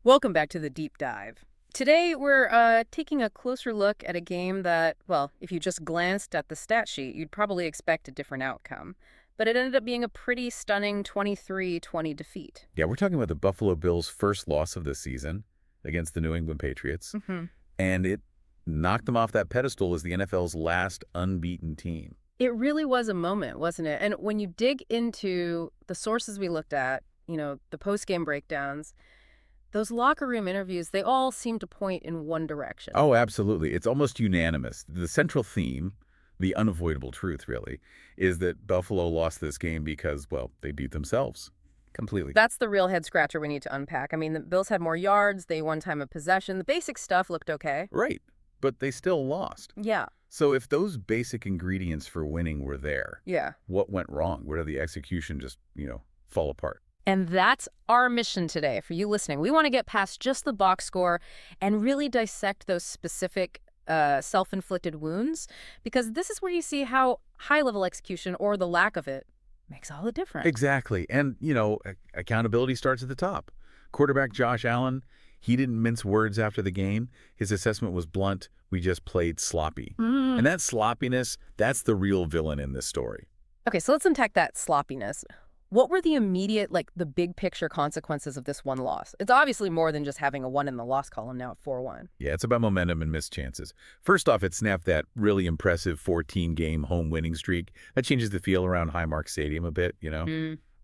Welcome back to the deep dive. Today, we're taking a closer look at a game that, well, if you just glanced at the stat sheet, you'd probably expect a different outcome. But it ended up being a pretty stunning 23-20 defeat. Yeah, we're talking about the Buffalo Bills' first loss of the season against the New England Patriots, hmm and it knocked them off that pedestal as the NFL's last unbeaten team. It really was a moment, wasn't it? And when you dig into the sources we looked at, the post-game breakdowns, those locker room interviews, they all seem to point in one direction. Oh, absolutely. It's almost unanimous. The central theme, the unavoidable truth, really, is that Buffalo lost this game because, well, they beat themselves completely. That's the real head scratcher we need to unpack. I mean, the Bills had more yards, they won time of possession. The basic stuff looked okay. Right, but they still lost. Yeah, So if those basic ingredients for winning were there, yeah. what went wrong? Where did the execution just, fall apart? And that's our mission today for you listening. We want to get past just the box score and really dissect those specific self-inflicted wounds, because this is where you see how high-level execution, or the lack of it, makes all the difference. Exactly. And, accountability starts at the top. Quarterback Josh Allen, he didn't mince words after the game. His assessment was blunt. We just played sloppy. And that sloppiness, that's the real villain in this story. Okay, so let's unpack that sloppiness. What were the immediate, the big picture consequences of this one loss? It's obviously more than just having a 1 in the loss column now at 4-1. Yeah, it's about momentum and missed chances. First off, it snapped that really impressive 14-game home winning streak. That changes the feel around Highmark Stadium a bit.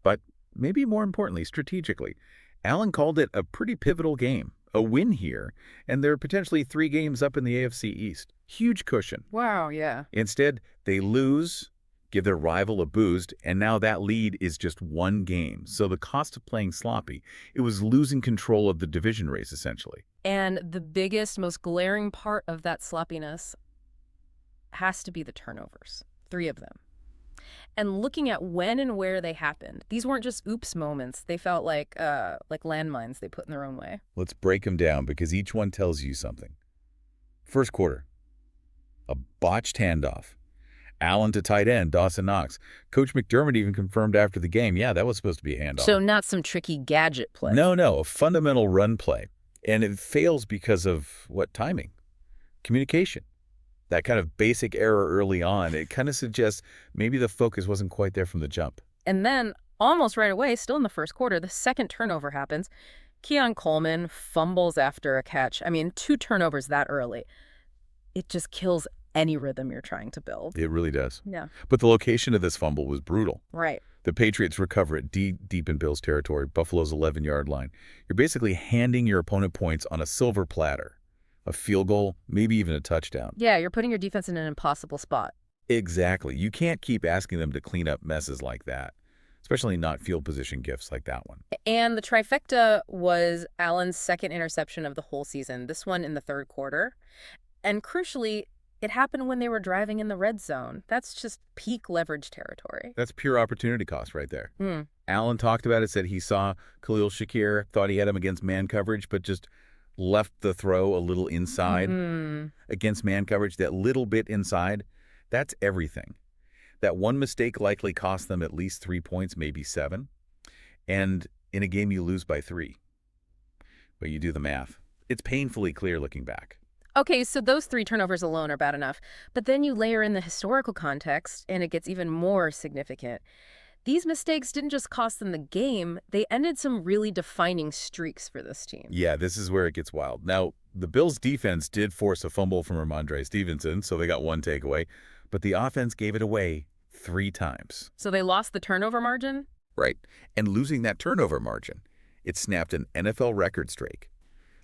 But maybe more importantly, strategically, Allen called it a pretty pivotal game. A win here, and they're potentially 3 games up in the AFC East. Huge cushion. Wow, yeah. Instead, they lose, give their rival a boost, and now that lead is just 1 game. So the cost of playing sloppy, it was losing control of the division race, essentially. And the biggest, most glaring part of that sloppiness has to be the turnovers. 3 of them. And looking at when and where they happened, these weren't just oops moments. They felt like landmines they put in their own way. Let's break them down because each one tells you something. First quarter, a botched handoff. Allen to tight end, Dawson Knox. Coach McDermott even confirmed after the game, yeah, that was supposed to be a handoff. So not some tricky gadget play. No, a fundamental run play. And it fails because of what? Timing, communication. That kind of basic error early on, it kind of suggests maybe the focus wasn't quite there from the jump. And then, almost right away, still in the first quarter, the second turnover happens. Keon Coleman fumbles after a catch. I mean, 2 turnovers that early. It just kills any rhythm you're trying to build. It really does. Yeah. But the location of this fumble was brutal. Right. The Patriots recover it deep in Bills' territory, Buffalo's 11-yard line. You're basically handing your opponent points on a silver platter. A field goal, maybe even a touchdown. Yeah, you're putting your defense in an impossible spot. Exactly. You can't keep asking them to clean up messes like that, especially not field position gifts like that one. And the trifecta was Allen's second interception of the whole season, this one in the third quarter. And crucially, it happened when they were driving in the red zone. That's just peak leverage territory. That's pure opportunity cost right there. Hmm. Allen talked about it, said he saw Khalil Shakir, thought he had him against man coverage, but just left the throw a little inside against man coverage. That little bit inside, that's everything. That one mistake likely cost them at least 3 points, maybe 7. And in a game you lose by 3. But you do the math. It's painfully clear looking back. Okay, so those 3 turnovers alone are bad enough. But then you layer in the historical context, and it gets even more significant. These mistakes didn't just cost them the game, they ended some really defining streaks for this team. Yeah, this is where it gets wild. Now, the Bills' defense did force a fumble from Ramondre Stevenson, so they got 1 takeaway. But the offense gave it away 3 times. So they lost the turnover margin? Right. And losing that turnover margin, it snapped an NFL record streak.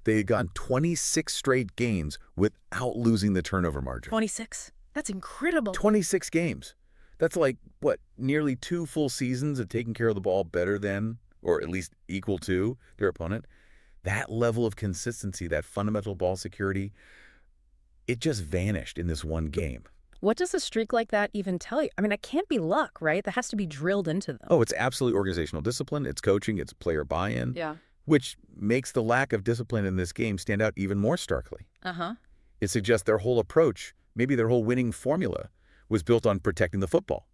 They had gone 26 straight games without losing the turnover margin. 26? That's incredible. 26 games. That's like, nearly 2 full seasons of taking care of the ball better than, or at least equal to, their opponent. That level of consistency, that fundamental ball security, it just vanished in this one game. What does a streak like that even tell you? I mean, it can't be luck, right? That has to be drilled into them. Oh, it's absolutely organizational discipline. It's coaching. It's player buy-in. Yeah. Which makes the lack of discipline in this game stand out even more starkly. Uh-huh. It suggests their whole approach, maybe their whole winning formula, was built on protecting the football.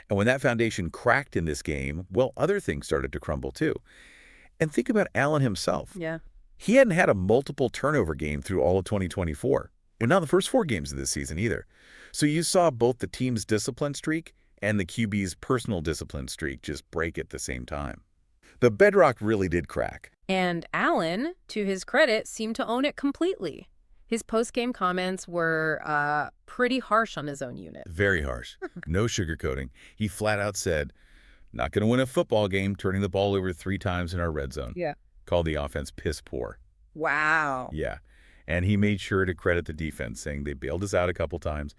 And when that foundation cracked in this game, well, other things started to crumble too. And think about Allen himself. Yeah. He hadn't had a multiple turnover game through all of 2024, and not the first 4 games of this season either. So you saw both the team's discipline streak and the QB's personal discipline streak just break at the same time. The bedrock really did crack. And Allen, to his credit, seemed to own it completely. His post-game comments were pretty harsh on his own unit. Very harsh. No sugarcoating. He flat out said, "Not going to win a football game turning the ball over 3 times in our red zone." Yeah. Called the offense piss poor. Wow. Yeah. And he made sure to credit the defense, saying they bailed us out a couple times.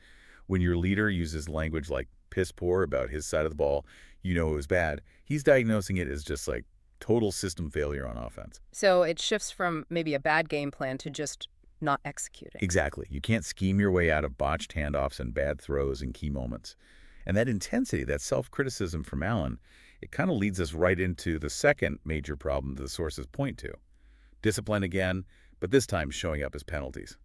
When your leader uses language like piss poor about his side of the ball, you know it was bad. He's diagnosing it as just like total system failure on offense. So it shifts from maybe a bad game plan to just not executing. Exactly. You can't scheme your way out of botched handoffs and bad throws in key moments. And that intensity, that self-criticism from Allen, it kind of leads us right into the second major problem the sources point to. Discipline again, but this time showing up as penalties.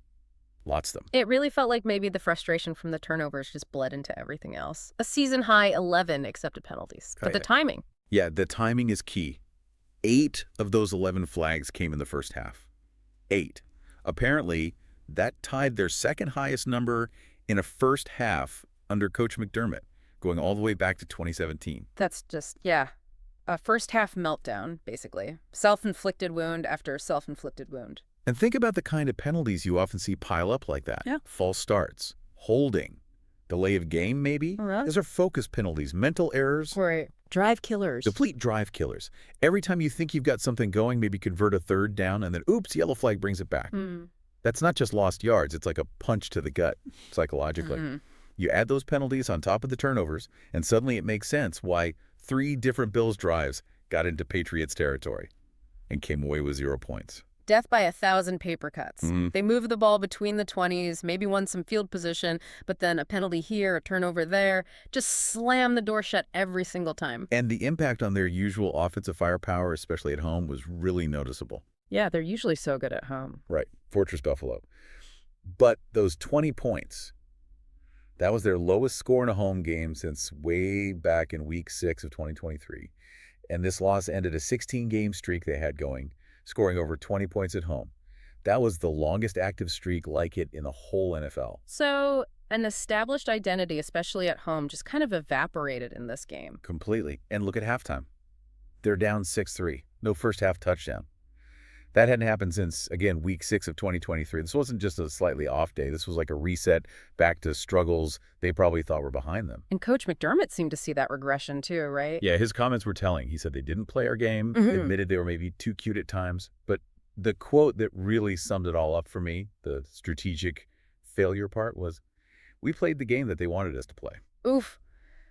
Lots of them. It really felt like maybe the frustration from the turnovers just bled into everything else. A season-high 11 accepted penalties. But the timing. Yeah, the timing is key. 8 of those 11 flags came in the first half. 8. Apparently, that tied their second highest number in a first half under Coach McDermott, going all the way back to 2017. That's just, yeah, a first-half meltdown, basically. Self-inflicted wound after self-inflicted wound. And think about the kind of penalties you often see pile up like that. Yeah. False starts, holding, delay of game maybe. Right. Those are focus penalties, mental errors. Right. Drive killers. Complete drive killers. Every time you think you've got something going, maybe convert a third down, and then, oops, yellow flag brings it back. That's not just lost yards. It's like a punch to the gut, psychologically. You add those penalties on top of the turnovers, and suddenly it makes sense why 3 different Bills drives got into Patriots territory and came away with 0 points. Death by 1,000 paper cuts. They moved the ball between the 20s, maybe won some field position, but then a penalty here, a turnover there. Just slam the door shut every single time. And the impact on their usual offensive firepower, especially at home, was really noticeable. Yeah, they're usually so good at home. Right. Fortress Buffalo. But those 20 points, that was their lowest score in a home game since way back in week 6 of 2023. And this loss ended a 16-game streak they had going, scoring over 20 points at home. That was the longest active streak like it in the whole NFL. So an established identity, especially at home, just kind of evaporated in this game. Completely. And look at halftime. They're down 6-3. No first half touchdown. That hadn't happened since, again, week 6 of 2023. This wasn't just a slightly off day. This was like a reset back to struggles they probably thought were behind them. And Coach McDermott seemed to see that regression too, right? Yeah, his comments were telling. He said they didn't play our game, admitted they were maybe too cute at times. But the quote that really summed it all up for me, the strategic failure part, was, "We played the game that they wanted us to play." Oof.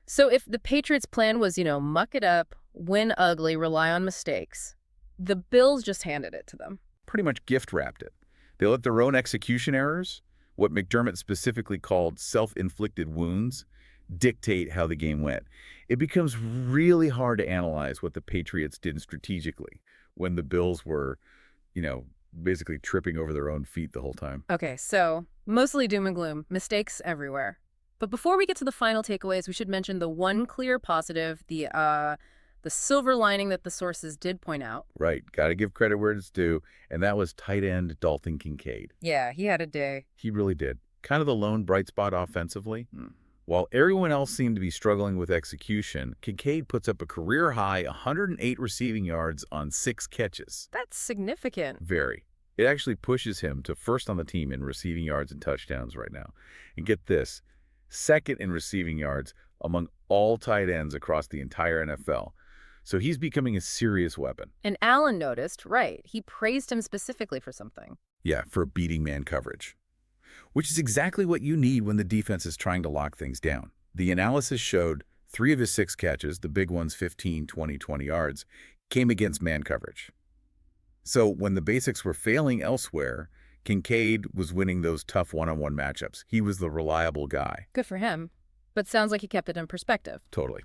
So if the Patriots' plan was, muck it up, win ugly, rely on mistakes, the Bills just handed it to them. Pretty much gift-wrapped it. They let their own execution errors, what McDermott specifically called self-inflicted wounds, dictate how the game went. It becomes really hard to analyze what the Patriots did strategically when the Bills were, basically tripping over their own feet the whole time. Okay, so mostly doom and gloom, mistakes everywhere. But before we get to the final takeaways, we should mention the one clear positive, the silver lining that the sources did point out. Right. Got to give credit where it's due. And that was tight end Dalton Kincaid. Yeah, he had a day. He really did. Kind of the lone bright spot offensively. While everyone else seemed to be struggling with execution, Kincaid puts up a career-high 108 receiving yards on 6 catches. That's significant. Very. It actually pushes him to first on the team in receiving yards and touchdowns right now. And get this, second in receiving yards among all tight ends across the entire NFL. So he's becoming a serious weapon. And Allen noticed, right, he praised him specifically for something. Yeah, for beating man coverage. Which is exactly what you need when the defense is trying to lock things down. The analysis showed 3 of his 6 catches, the big ones 15, 20, 20 yards, came against man coverage. So when the basics were failing elsewhere, Kincaid was winning those tough one-on-one matchups. He was the reliable guy. Good for him. But sounds like he kept it in perspective. Totally.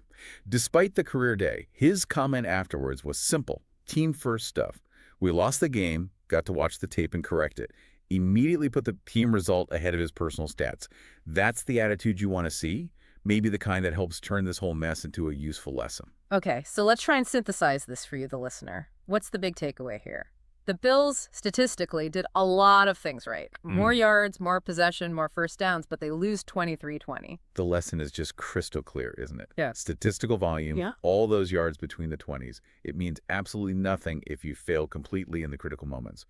Despite the career day, his comment afterwards was simple, team-first stuff. We lost the game, got to watch the tape and correct it. Immediately put the team result ahead of his personal stats. That's the attitude you want to see, maybe the kind that helps turn this whole mess into a useful lesson. Okay, so let's try and synthesize this for you, the listener. What's the big takeaway here? The Bills, statistically, did a lot of things right. More Mm. yards, more possession, more first downs, but they lose 23-20. The lesson is just crystal clear, isn't it? Yeah. Statistical volume, Yeah. all those yards between the 20s. It means absolutely nothing if you fail completely in the critical moments.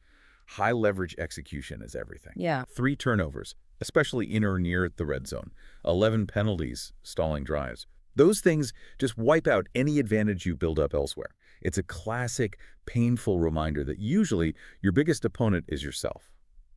High leverage execution is everything. Yeah. 3 turnovers, especially in or near the red zone. 11 penalties, stalling drives. Those things just wipe out any advantage you build up elsewhere. It's a classic, painful reminder that usually your biggest opponent is yourself.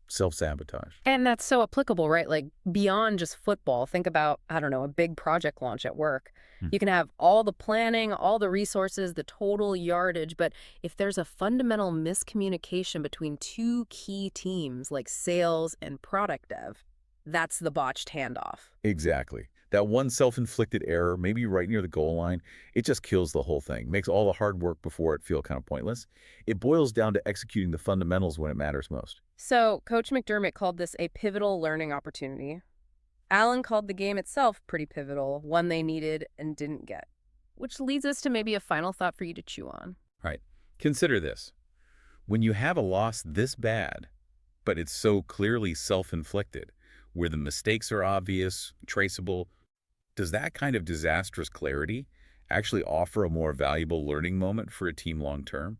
Self-sabotage. And that's so applicable, right? Like beyond just football. Think about, I don't know, a big project launch at work. Hmm. You can have all the planning, all the resources, the total yardage, but if there's a fundamental miscommunication between two key teams like sales and product dev, that's the botched handoff. Exactly. That one self-inflicted error, maybe right near the goal line, it just kills the whole thing, makes all the hard work before it feel kind of pointless. It boils down to executing the fundamentals when it matters most. So Coach McDermott called this a pivotal learning opportunity. Allen called the game itself pretty pivotal, one they needed and didn't get. Which leads us to maybe a final thought for you to chew on. Right. Consider this. When you have a loss this bad, but it's so clearly self-inflicted, where the mistakes are obvious, traceable, does that kind of disastrous clarity actually offer a more valuable learning moment for a team long-term?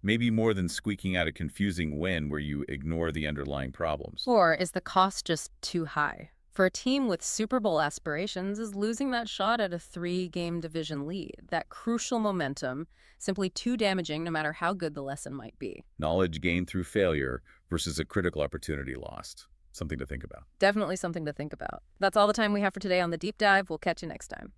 Maybe more than squeaking out a confusing win where you ignore the underlying problems. Or is the cost just too high? For a team with Super Bowl aspirations, is losing that shot at a 3-game division lead, that crucial momentum, simply too damaging no matter how good the lesson might be? Knowledge gained through failure versus a critical opportunity lost. Something to think about. Definitely something to think about. That's all the time we have for today on The Deep Dive. We'll catch you next time.